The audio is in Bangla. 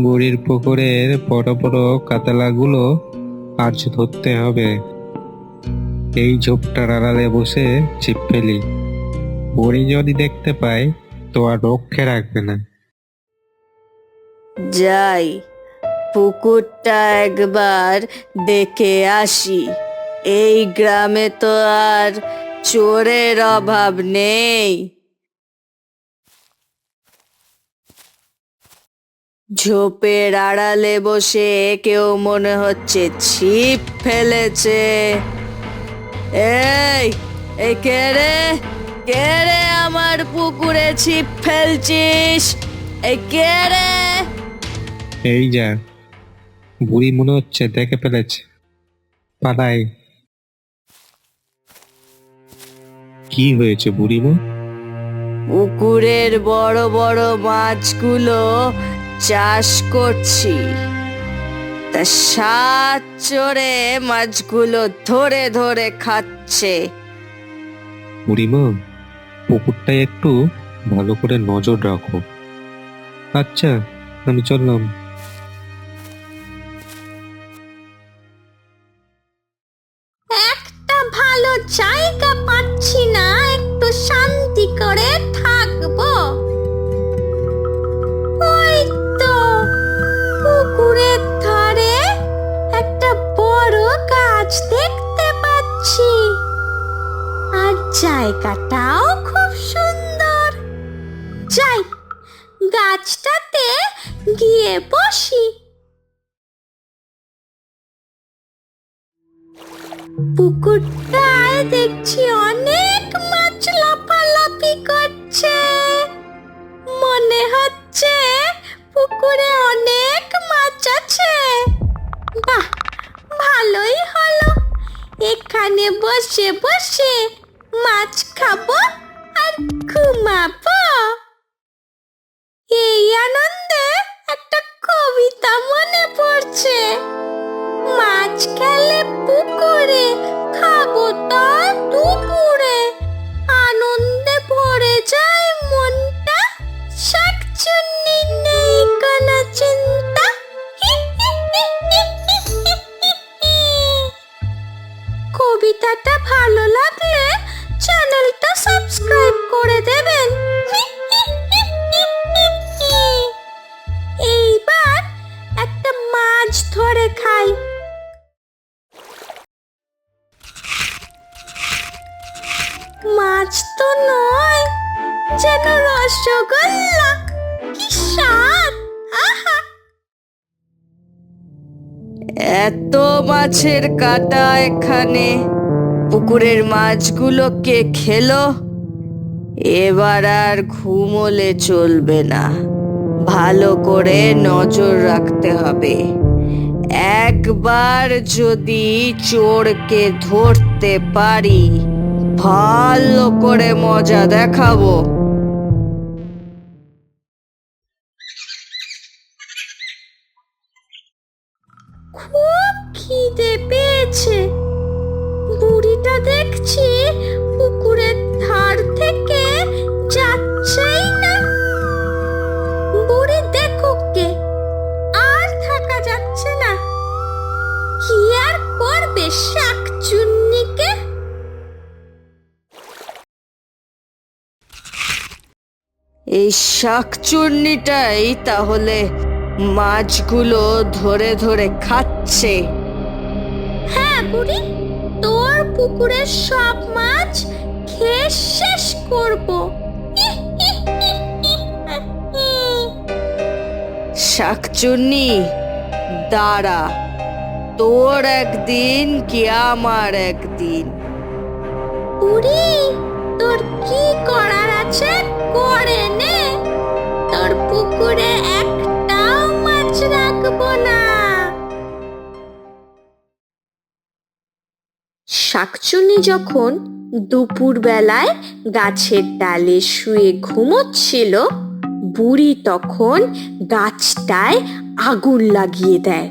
বুড়ির পুকুরের বড় বড় কাতলাগুলো আজ ধরতে হবে। এই ঝোপটার আড়ালে বসে ছিপ ফেলি। বুড়ি যদি দেখতে পায় তো আর রক্ষে রাখবে না। যাই, পুকুরটা একবার দেখে আসি। এই গ্রামে তো আর চোরের অভাব নেই। ঝোপের আড়ালে বসে কেউ মনে হচ্ছে ছিপ ফেলেছে। এই এই কে রে? কে রে আমার পুকুরে ছিপ ফেলছিস? এই কে রে? এই যা, বুড়ি মনে হচ্ছে দেখে ফেলেছে, পালাই। কি হয়েছে বুড়িমা? পুকুরের বড় বড় মাছগুলো চাষ করছি, তা সাত চড়ে মাছগুলো ধরে ধরে খাচ্ছে। বুড়িমা, পুকুরটায় একটু ভালো করে নজর রাখো। আচ্ছা, আমি চললাম। একটা ভালো জায়গা পাচ্ছি না, একটু শান্তি করে থাকবো। ওই তো পুকুরের ধারে একটা বড় গাছ দেখতে পাচ্ছি, আর জায়গাটাও খুব সুন্দর। যাই, গাছটাতে গিয়ে বসি। পুকুরটায় দেখছি অনেক মাছ লাফালাফি করছে। মনে হচ্ছে পুকুরে অনেক মাছ আছে। বাহ, ভালোই হলো, এখানে বসে বসে মাছ খাবো আর ঘুমাবো। এই আনন্দে একটা কবিতা মনে পড়ছে। মাছ খেলে পুকুরে, খাবো তা দুপুরে, আনন্দে ভরে যায় মনটা, শাকচুন্নি নেই কোনো চিন্তা। কবিতাটা ভালো লাগলে চ্যানেলটা সাবস্ক্রাইব করে দেবেন। এইবার একটা মাছ ধরে খাই। মাছ তো নয়, যেন রসগোল্লা, কি স্বাদ! আহা, এত মাছের কাটা এখানে, পুকুরের মাছগুলো কে খেলো? এবার আর ঘুমোলে চলবে না, ভালো করে নজর রাখতে হবে। একবার যদি চোরকে ধরতে পারি, ভালো করে মজা দেখাবো। খুব খিদে পেয়েছে। বুড়িটা দেখছি পুকুরের ধার থেকে যাচ্ছেই না। বুড়ি দেখুক কে, আর থাকা যাচ্ছে না। কি আর করবে শাকচুন্নিকে? এই শাকচুন্নিটাই তাহলে মাছগুলো ধরে ধরে খাচ্ছে। হ্যাঁ বুড়ি, তোর পুকুরের সব মাছ খেয়ে শেষ করব। শাকচুন্নি, দাঁড়া, তোর একদিন কি আমার একদিন। বুড়ি, তোর কি করার আছে করে নে, তোর পুকুরে একটাও মাছ রাখবো না। শাকচুন্নি যখন দুপুর বেলায় গাছের ডালে শুয়ে ঘুমোচ্ছিল, বুড়ি তখন গাছটায় আগুন লাগিয়ে দেয়।